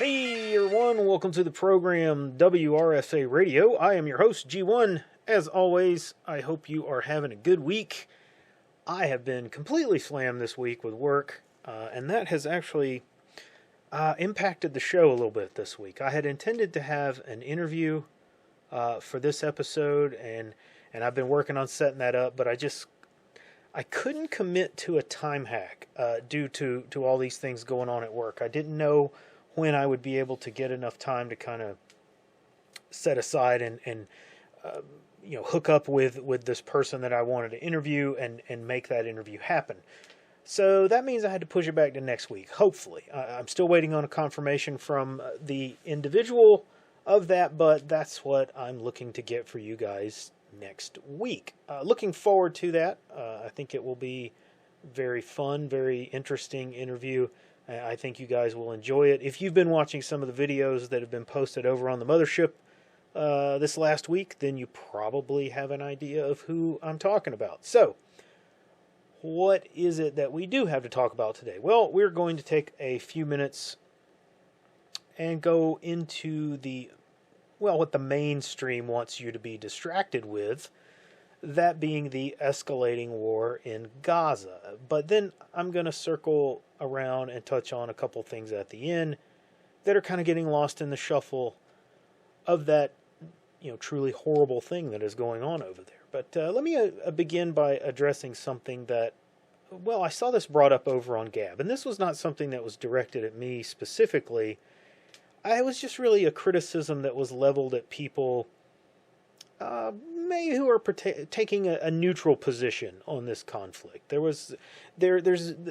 Hey everyone, welcome to the program WRSA Radio. I am your host, G1. As always, I hope you are having a good week. I have been completely slammed this week with work, and that has actually impacted the show a little bit this week. I had intended to have an interview for this episode, and I've been working on setting that up, but I couldn't commit to a time hack due to all these things going on at work. I didn't know when I would be able to get enough time to kind of set aside and hook up with this person that I wanted to interview and make that interview happen. So that means I had to push it back to next week, hopefully. I'm still waiting on a confirmation from the individual of that, but that's what I'm looking to get for you guys next week. Looking forward to that. I think it will be very fun, very interesting interview. I think you guys will enjoy it. If you've been watching some of the videos that have been posted over on the mothership this last week, then you probably have an idea of who I'm talking about. So, what is it that we do have to talk about today? Well, we're going to take a few minutes and go into what the mainstream wants you to be distracted with, that being the escalating war in Gaza. But then I'm going to circle around and touch on a couple things at the end that are kind of getting lost in the shuffle of that, truly horrible thing that is going on over there. But let me begin by addressing something that, I saw this brought up over on Gab, and this was not something that was directed at me specifically. It was just really a criticism that was leveled at people maybe who are taking a neutral position on this conflict. There's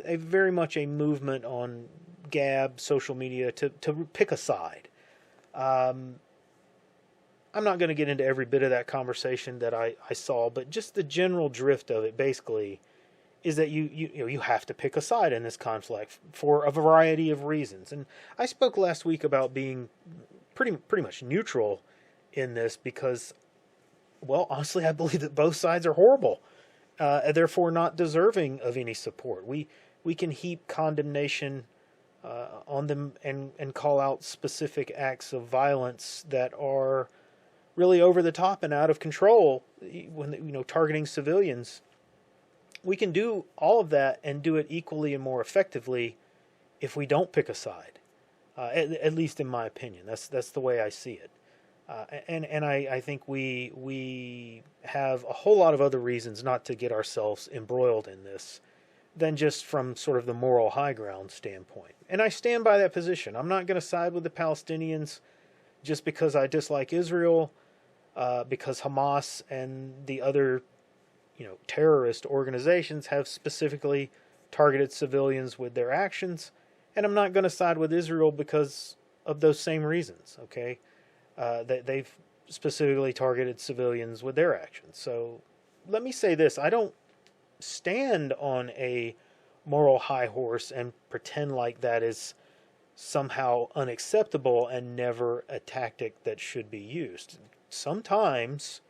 a very much a movement on Gab, social media, to pick a side. I'm not going to get into every bit of that conversation that I saw, but just the general drift of it basically is that you have to pick a side in this conflict for a variety of reasons. And I spoke last week about being pretty much neutral in this because, honestly, I believe that both sides are horrible, and therefore not deserving of any support. We can heap condemnation on them and call out specific acts of violence that are really over the top and out of control when targeting civilians. We can do all of that and do it equally and more effectively if we don't pick a side. At least in my opinion, that's the way I see it. And I think we have a whole lot of other reasons not to get ourselves embroiled in this than just from sort of the moral high ground standpoint. And I stand by that position. I'm not going to side with the Palestinians just because I dislike Israel, because Hamas and the other terrorist organizations have specifically targeted civilians with their actions. And I'm not going to side with Israel because of those same reasons, okay? They've specifically targeted civilians with their actions. So let me say this. I don't stand on a moral high horse and pretend like that is somehow unacceptable and never a tactic that should be used. Sometimes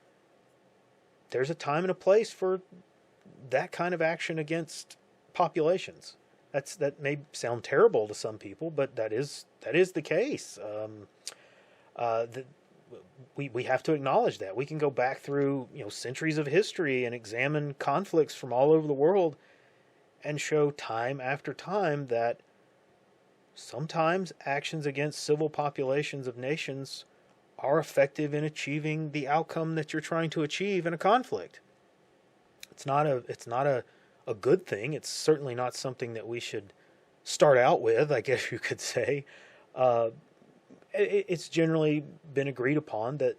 there's a time and a place for that kind of action against populations. That may sound terrible to some people, but that is the case. We have to acknowledge that. We can go back through centuries of history and examine conflicts from all over the world and show time after time that sometimes actions against civil populations of nations are effective in achieving the outcome that you're trying to achieve in a conflict. It's not a good thing. It's certainly not something that we should start out with, I guess you could say. It's generally been agreed upon that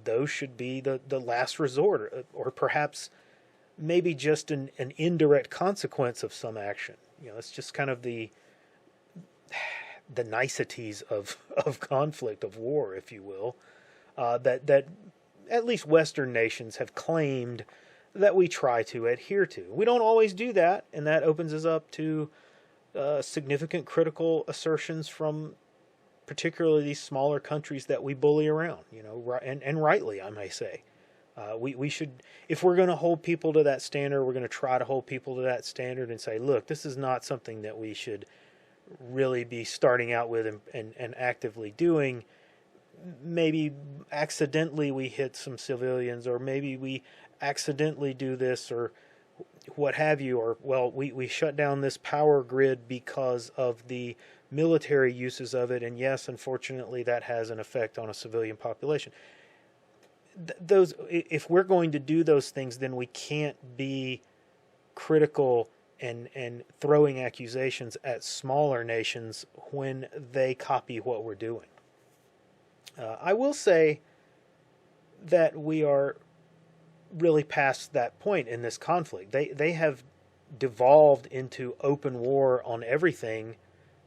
those should be the last resort, or perhaps maybe just an indirect consequence of some action. It's just kind of the niceties of conflict, of war, if you will, that at least Western nations have claimed that we try to adhere to. We don't always do that, and that opens us up to significant critical assertions from particularly these smaller countries that we bully around, and rightly, I may say. We should, if we're going to hold people to that standard, we're going to try to hold people to that standard and say, look, this is not something that we should really be starting out with and actively doing. Maybe accidentally we hit some civilians, or maybe we accidentally do this, or what have you, or, well, we shut down this power grid because of the military uses of it, and yes, unfortunately, that has an effect on a civilian population. Those, if we're going to do those things, then we can't be critical and throwing accusations at smaller nations when they copy what we're doing. I will say that we are really past that point in this conflict. They have devolved into open war on everything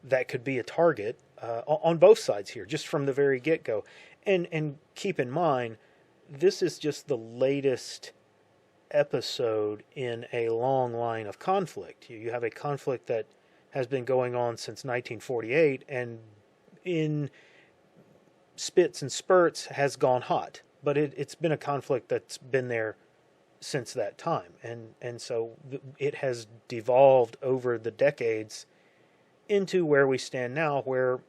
that could be a target on both sides here, just from the very get-go. And keep in mind, this is just the latest episode in a long line of conflict. You have a conflict that has been going on since 1948, and in spits and spurts has gone hot. But it's been a conflict that's been there since that time. And so it has devolved over the decades into where we stand now, where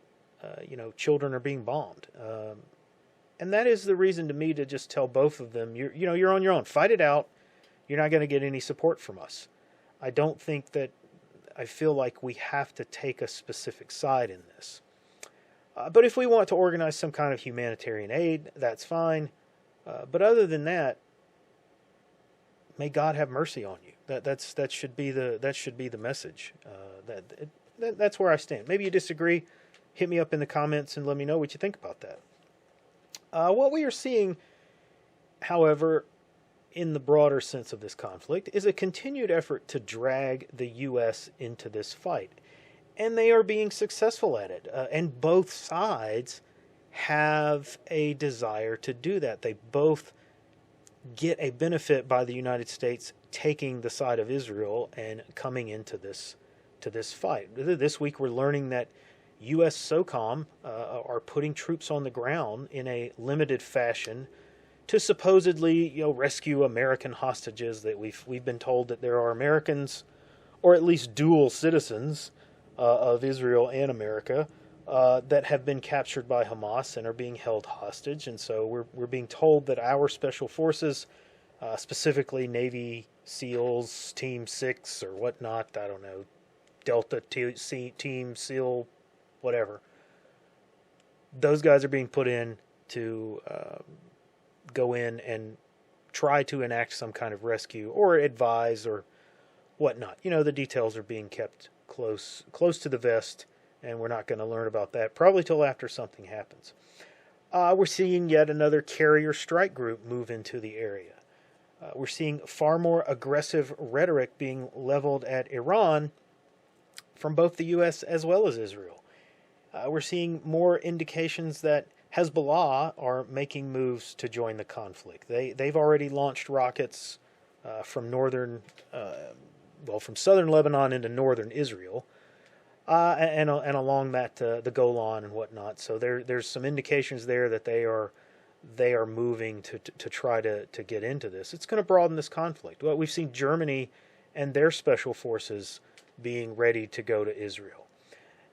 children are being bombed. And that is the reason to me to just tell both of them, you're on your own. Fight it out. You're not going to get any support from us. I don't think that, I feel like we have to take a specific side in this. But if we want to organize some kind of humanitarian aid, that's fine. But other than that, may God have mercy on you. That should be the message. That's where I stand. Maybe you disagree. Hit me up in the comments and let me know what you think about that. What we are seeing, however, in the broader sense of this conflict, is a continued effort to drag the U.S. into this fight. And they are being successful at it. And both sides have a desire to do that. They both get a benefit by the United States taking the side of Israel and coming into this fight. This week we're learning that U.S. SOCOM are putting troops on the ground in a limited fashion to supposedly, rescue American hostages. That we've been told that there are Americans, or at least dual citizens of Israel and America, that have been captured by Hamas and are being held hostage. And so we're being told that our special forces, specifically Navy SEALs, Team 6 or whatnot, I don't know, Delta Team SEAL, whatever, those guys are being put in to go in and try to enact some kind of rescue or advise or whatnot. The details are being kept close to the vest, and we're not going to learn about that probably till after something happens. We're seeing yet another carrier strike group move into the area. We're seeing far more aggressive rhetoric being leveled at Iran from both the U.S. as well as Israel. We're seeing more indications that Hezbollah are making moves to join the conflict. They've already launched rockets from from southern Lebanon into northern Israel, and along that the Golan and whatnot. So there's some indications there that they are moving to try to get into this. It's going to broaden this conflict. Well, we've seen Germany and their special forces being ready to go to Israel.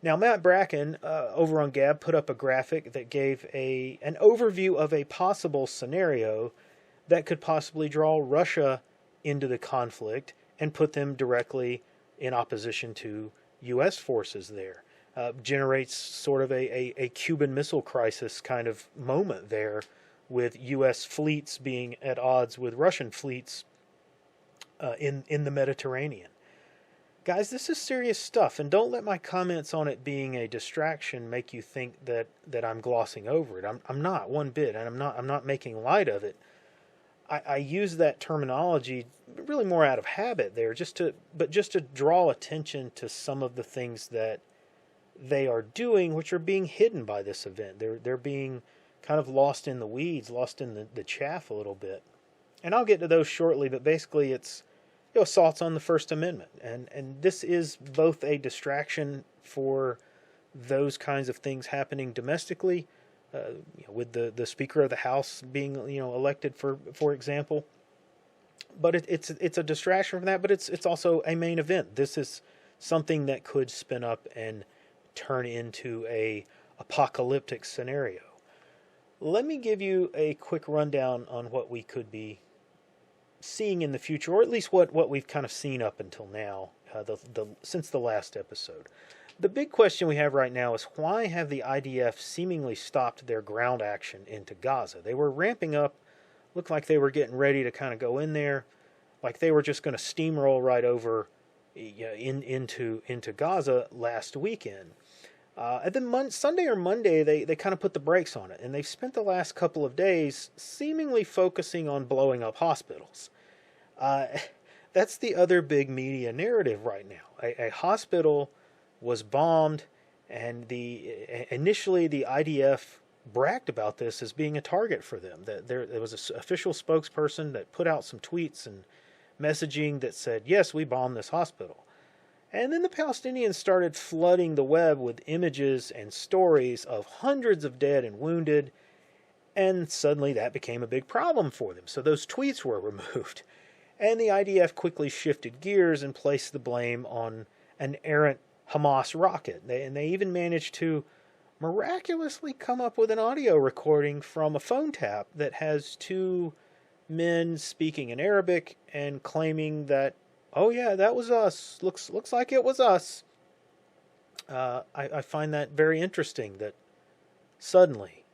Now, Matt Bracken over on Gab put up a graphic that gave an overview of a possible scenario that could possibly draw Russia into the conflict and put them directly in opposition to U.S. forces there. Generates sort of a Cuban Missile Crisis kind of moment there, with U.S. fleets being at odds with Russian fleets in the Mediterranean. Guys, this is serious stuff, and don't let my comments on it being a distraction make you think that I'm glossing over it. I'm not one bit, and I'm not making light of it. I use that terminology really more out of habit there, just to draw attention to some of the things that they are doing, which are being hidden by this event. They're being kind of lost in the weeds, lost in the chaff a little bit. And I'll get to those shortly, but basically it's assaults on the First Amendment. And this is both a distraction for those kinds of things happening domestically, with the Speaker of the House being elected, for example. But it's a distraction from that, but it's also a main event. This is something that could spin up and turn into a apocalyptic scenario. Let me give you a quick rundown on what we could be seeing in the future, or at least what we've kind of seen up until now, since the last episode. The big question we have right now is, why have the IDF seemingly stopped their ground action into Gaza? They were ramping up, looked like they were getting ready to kind of go in there, like they were just going to steamroll right over into Gaza last weekend. And then Sunday or Monday, they kind of put the brakes on it, and they've spent the last couple of days seemingly focusing on blowing up hospitals. That's the other big media narrative right now. A hospital was bombed, and initially the IDF bragged about this as being a target for them. That there was an official spokesperson that put out some tweets and messaging that said, yes, we bombed this hospital. And then the Palestinians started flooding the web with images and stories of hundreds of dead and wounded, and suddenly that became a big problem for them. So those tweets were removed, and the IDF quickly shifted gears and placed the blame on an errant Hamas rocket. They even managed to miraculously come up with an audio recording from a phone tap that has two men speaking in Arabic and claiming that, oh yeah, that was us. Looks like it was us. I find that very interesting that suddenly,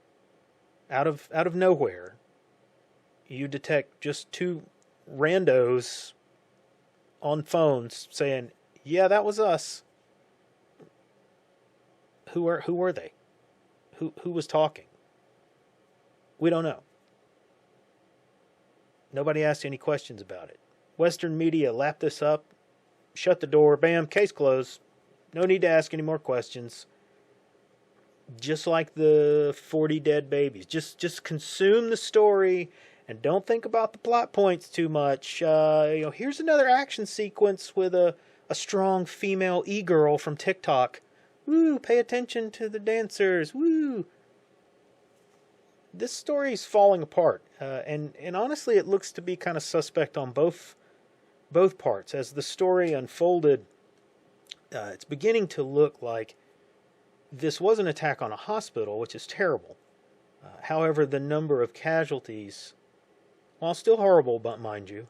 out of nowhere, you detect just two randos on phones saying, yeah, that was us. Who were they? Who was talking? We don't know. Nobody asked any questions about it. Western media lapped this up, shut the door, bam, case closed. No need to ask any more questions. Just like the 40 dead babies. Just consume the story and don't think about the plot points too much. Here's another action sequence with a strong female e-girl from TikTok. Woo, pay attention to the dancers. Woo. This story is falling apart. And honestly, it looks to be kind of suspect on both parts. As the story unfolded, it's beginning to look like this was an attack on a hospital, which is terrible. However, the number of casualties, while still horrible, but mind you,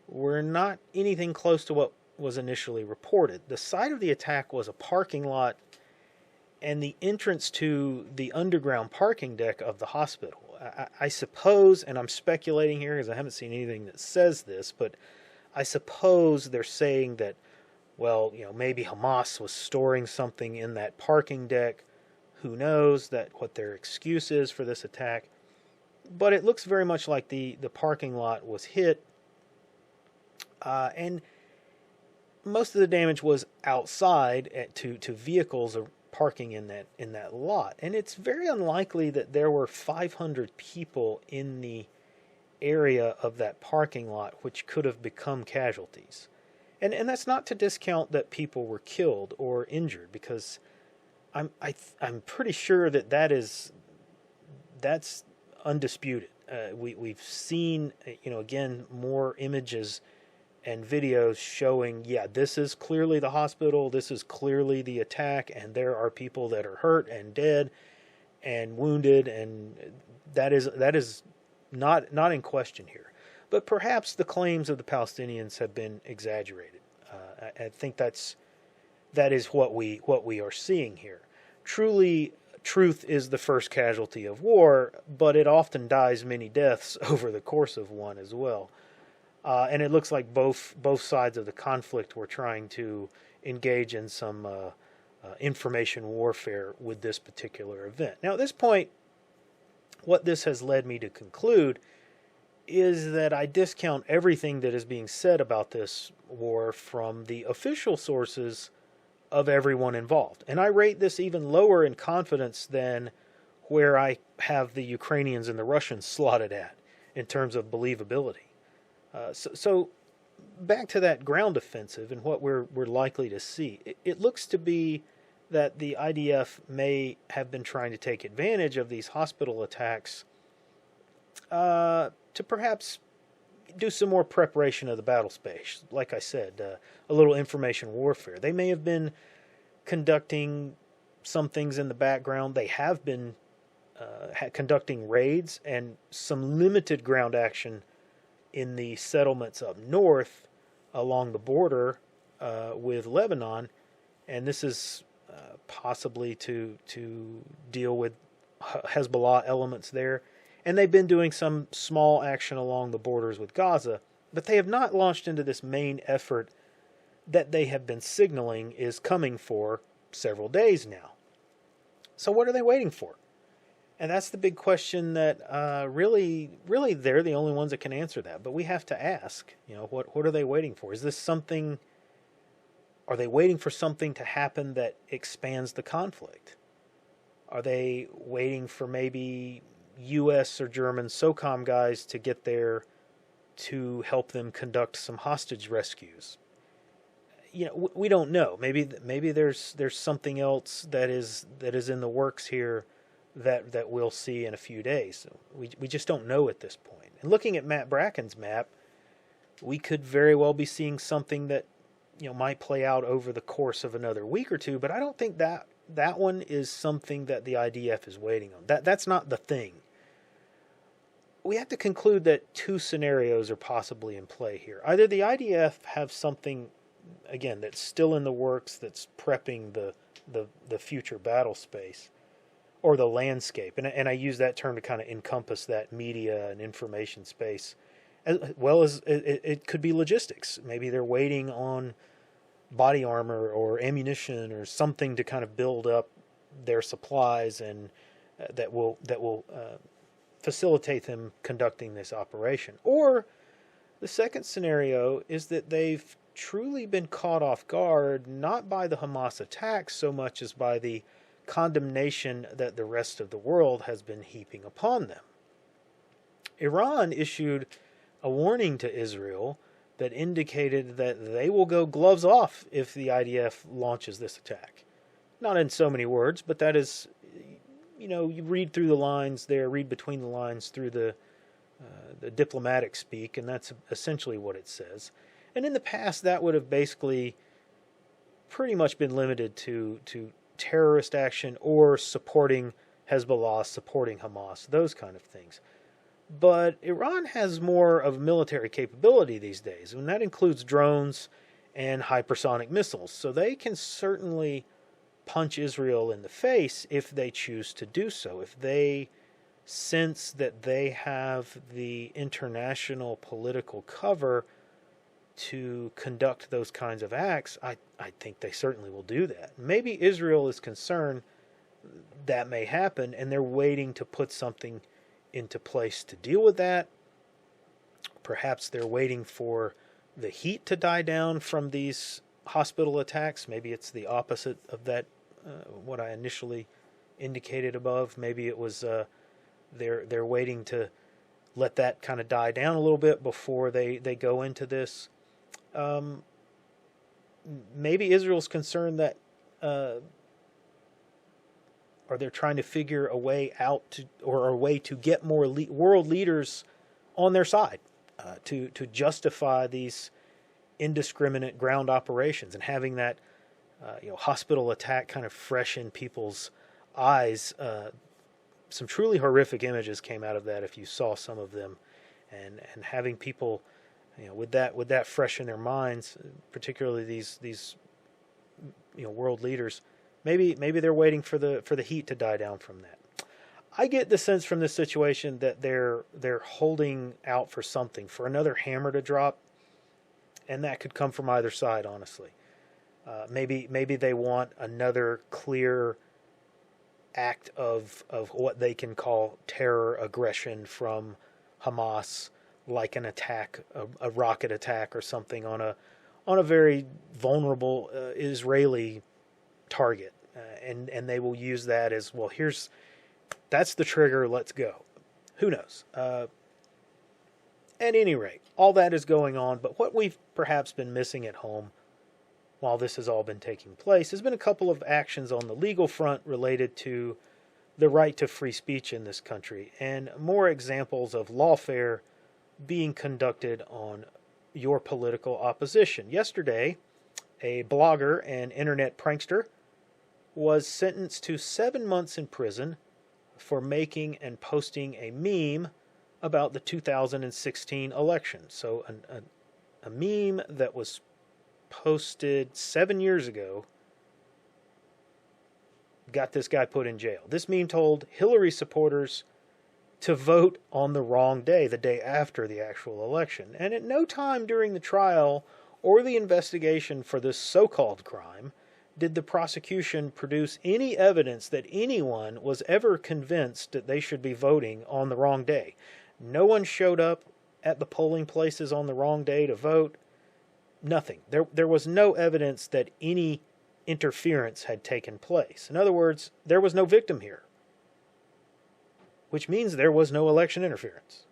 were not anything close to what was initially reported. The site of the attack was a parking lot and the entrance to the underground parking deck of the hospital. I suppose, and I'm speculating here because I haven't seen anything that says this, but I suppose they're saying that, well, maybe Hamas was storing something in that parking deck. Who knows what their excuse is for this attack. But it looks very much like the parking lot was hit. And most of the damage was outside to vehicles parking in that lot. And it's very unlikely that there were 500 people in the area of that parking lot which could have become casualties. And that's not to discount that people were killed or injured, because I'm pretty sure that's undisputed. We've seen again more images and videos showing, yeah, this is clearly the hospital, this is clearly the attack, and there are people that are hurt and dead and wounded, and that is not in question here. But perhaps the claims of the Palestinians have been exaggerated. I think that is what we are seeing here. Truly, truth is the first casualty of war, but it often dies many deaths over the course of one as well. And it looks like both sides of the conflict were trying to engage in some information warfare with this particular event. Now, at this point, what this has led me to conclude is that I discount everything that is being said about this war from the official sources of everyone involved. And I rate this even lower in confidence than where I have the Ukrainians and the Russians slotted at in terms of believability. So back to that ground offensive and what we're likely to see. It looks to be that the IDF may have been trying to take advantage of these hospital attacks to perhaps do some more preparation of the battle space. Like I said, a little information warfare. They may have been conducting some things in the background. They have been conducting raids and some limited ground action in the settlements up north along the border with Lebanon, and this is possibly to deal with Hezbollah elements there. And they've been doing some small action along the borders with Gaza, but they have not launched into this main effort that they have been signaling is coming for several days now. So what are they waiting for? And that's the big question that really they're the only ones that can answer that. But we have to ask, what are they waiting for? Is this something, are they waiting for something to happen that expands the conflict? Are they waiting for maybe U.S. or German SOCOM guys to get there to help them conduct some hostage rescues? We don't know. Maybe there's something else that is in the works here that we'll see in a few days. We just don't know at this point. And looking at Matt Bracken's map, we could very well be seeing something that might play out over the course of another week or two. But I don't think that one is something that the IDF is waiting on. That's not the thing. We have to conclude that two scenarios are possibly in play here. Either the IDF have something, again, that's still in the works, that's prepping the future battle space, or the landscape. And I use that term to kind of encompass that media and information space, as well as it could be logistics. Maybe they're waiting on body armor or ammunition or something to kind of build up their supplies, and that will facilitate them conducting this operation. Or the second scenario is that they've truly been caught off guard, not by the Hamas attacks so much as by the condemnation that the rest of the world has been heaping upon them. Iran issued a warning to Israel that indicated that they will go gloves off if the IDF launches this attack. Not in so many words, but that is, you read through the lines there, read between the lines through the diplomatic speak, and that's essentially what it says. And in the past, that would have basically pretty much been limited to terrorist action or supporting Hezbollah, supporting Hamas, those kind of things. But Iran has more of military capability these days, and that includes drones and hypersonic missiles. So they can certainly punch Israel in the face if they choose to do so. If they sense that they have the international political cover to conduct those kinds of acts, I think they certainly will do that. Maybe Israel is concerned that may happen, and they're waiting to put something into place to deal with that. Perhaps they're waiting for the heat to die down from these hospital attacks. Maybe it's the opposite of that, what I initially indicated above. Maybe it was they're waiting to let that kind of die down a little bit before they go into this. Maybe Israel's concerned that, or they're trying to figure a way out or a way to get more world leaders on their side to justify these indiscriminate ground operations, and having that hospital attack kind of fresh in people's eyes. Some truly horrific images came out of that if you saw some of them, and having people with that fresh in their minds, particularly these world leaders. Maybe they're waiting for the heat to die down from that. I get the sense from this situation that they're holding out for something, for another hammer to drop, and that could come from either side, honestly. Maybe they want another clear act of what they can call terror aggression from Hamas, like an attack, a rocket attack or something on a very vulnerable Israeli target, and they will use that as, well, that's the trigger, let's go. Who knows? At any rate, all that is going on, but what we've perhaps been missing at home while this has all been taking place has been a couple of actions on the legal front related to the right to free speech in this country, and more examples of lawfare being conducted on your political opposition. Yesterday, a blogger and internet prankster was sentenced to 7 months in prison for making and posting a meme about the 2016 election. So a meme that was posted 7 years ago got this guy put in jail. This meme told Hillary supporters to vote on the wrong day, the day after the actual election. And at no time during the trial or the investigation for this so-called crime did the prosecution produce any evidence that anyone was ever convinced that they should be voting on the wrong day. No one showed up at the polling places on the wrong day to vote. Nothing. There was no evidence that any interference had taken place. In other words, there was no victim here, which means there was no election interference.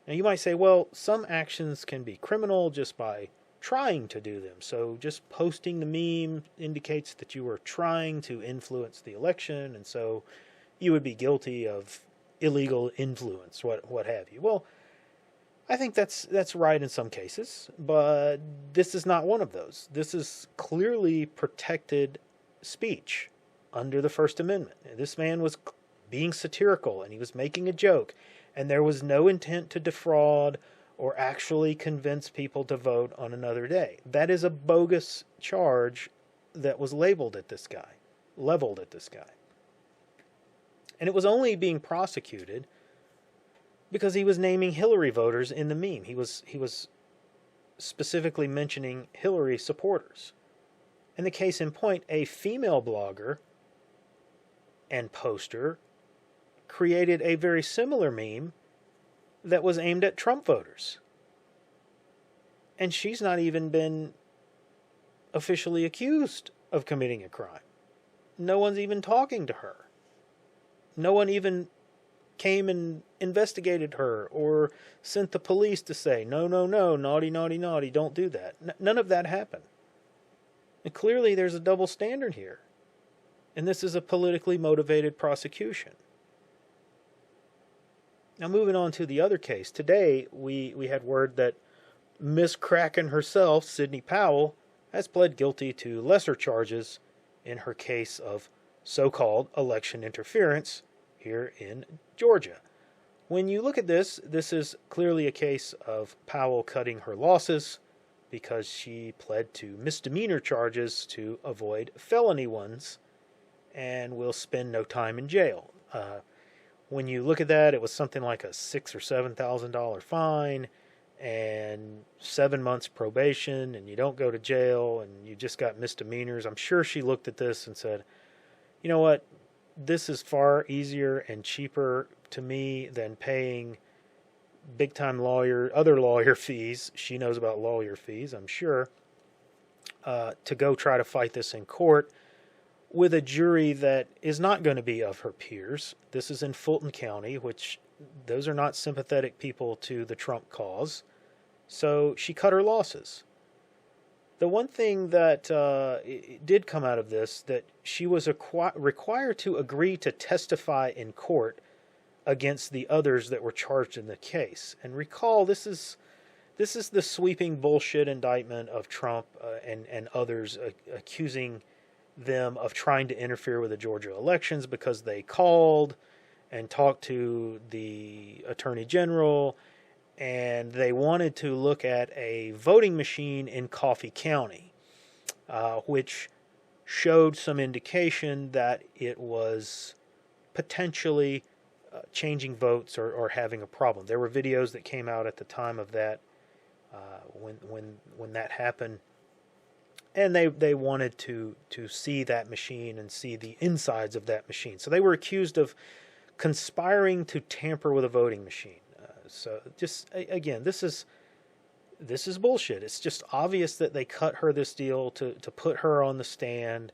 Now you might say, well, some actions can be criminal just by trying to do them. So just posting the meme indicates that you were trying to influence the election, and so you would be guilty of illegal influence, what have you. Well, I think that's right in some cases, but this is not one of those. This is clearly protected speech under the First Amendment. This man was being satirical, and he was making a joke, and there was no intent to defraud or actually convince people to vote on another day. That is a bogus charge that was leveled at this guy. And it was only being prosecuted because he was naming Hillary voters in the meme. He was specifically mentioning Hillary supporters. In the case in point, a female blogger and poster created a very similar meme that was aimed at Trump voters. And she's not even been officially accused of committing a crime. No one's even talking to her. No one even came and investigated her or sent the police to say, no, naughty, don't do that. None of that happened. And clearly there's a double standard here. And this is a politically motivated prosecution. Now moving on to the other case. Today we had word that Miss Kraken herself, Sidney Powell, has pled guilty to lesser charges in her case of so-called election interference here in Georgia. When you look at this is clearly a case of Powell cutting her losses because she pled to misdemeanor charges to avoid felony ones and will spend no time in jail. When you look at that, it was something like a $6,000 or $7,000 fine and 7 months probation, and you don't go to jail, and you just got misdemeanors. I'm sure she looked at this and said, you know what, this is far easier and cheaper to me than paying big-time other lawyer fees. She knows about lawyer fees, I'm sure, to go try to fight this in court with a jury that is not going to be of her peers. This is in Fulton County, which those are not sympathetic people to the Trump cause. So she cut her losses. The one thing that did come out of this, that she was required to agree to testify in court against the others that were charged in the case. And recall, this is the sweeping bullshit indictment of Trump and others accusing them of trying to interfere with the Georgia elections because they called and talked to the Attorney General, and they wanted to look at a voting machine in Coffee County, which showed some indication that it was potentially changing votes or having a problem. There were videos that came out at the time of that, when that happened, and they wanted to see that machine and see the insides of that machine. So they were accused of conspiring to tamper with a voting machine. So just again, this is bullshit. It's just obvious that they cut her this deal to put her on the stand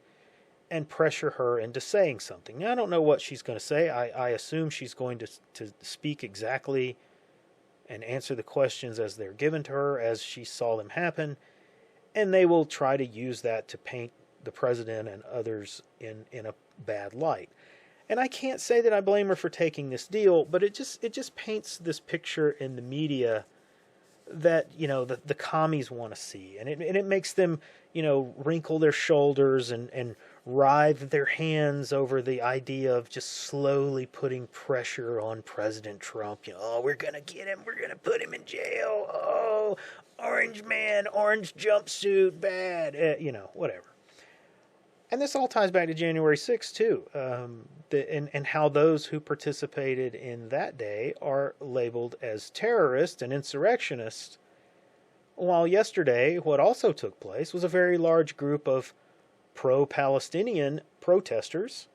and pressure her into saying something. Now, I don't know what she's going to say. I assume she's going to speak exactly and answer the questions as they're given to her, as she saw them happen. And they will try to use that to paint the president and others in a bad light. And I can't say that I blame her for taking this deal, but it just paints this picture in the media that, the commies want to see. And it makes them, wrinkle their shoulders and writhe their hands over the idea of just slowly putting pressure on President Trump. Oh, we're going to get him. We're going to put him in jail. Oh, orange man, orange jumpsuit, bad. Whatever. And this all ties back to January 6th, too, and how those who participated in that day are labeled as terrorists and insurrectionists. While yesterday, what also took place was a very large group of pro-Palestinian protesters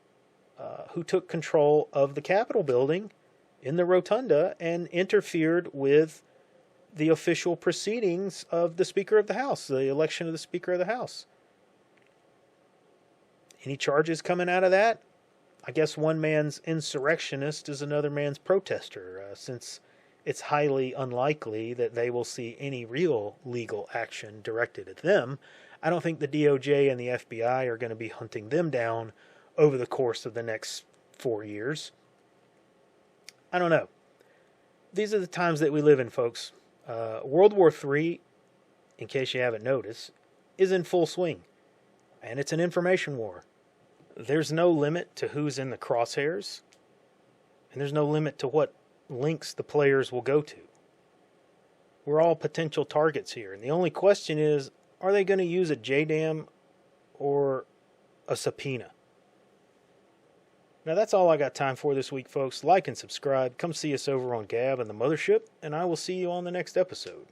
who took control of the Capitol building in the rotunda and interfered with the official proceedings of the Speaker of the House, the election of the Speaker of the House. Any charges coming out of that? I guess one man's insurrectionist is another man's protester, since it's highly unlikely that they will see any real legal action directed at them. I don't think the DOJ and the FBI are going to be hunting them down over the course of the next 4 years. I don't know. These are the times that we live in, folks. World War III, in case you haven't noticed, is in full swing. And it's an information war. There's no limit to who's in the crosshairs. And there's no limit to what links the players will go to. We're all potential targets here. And the only question is, are they going to use a JDAM or a subpoena? Now that's all I got time for this week, folks. Like and subscribe. Come see us over on Gab and the Mothership, and I will see you on the next episode.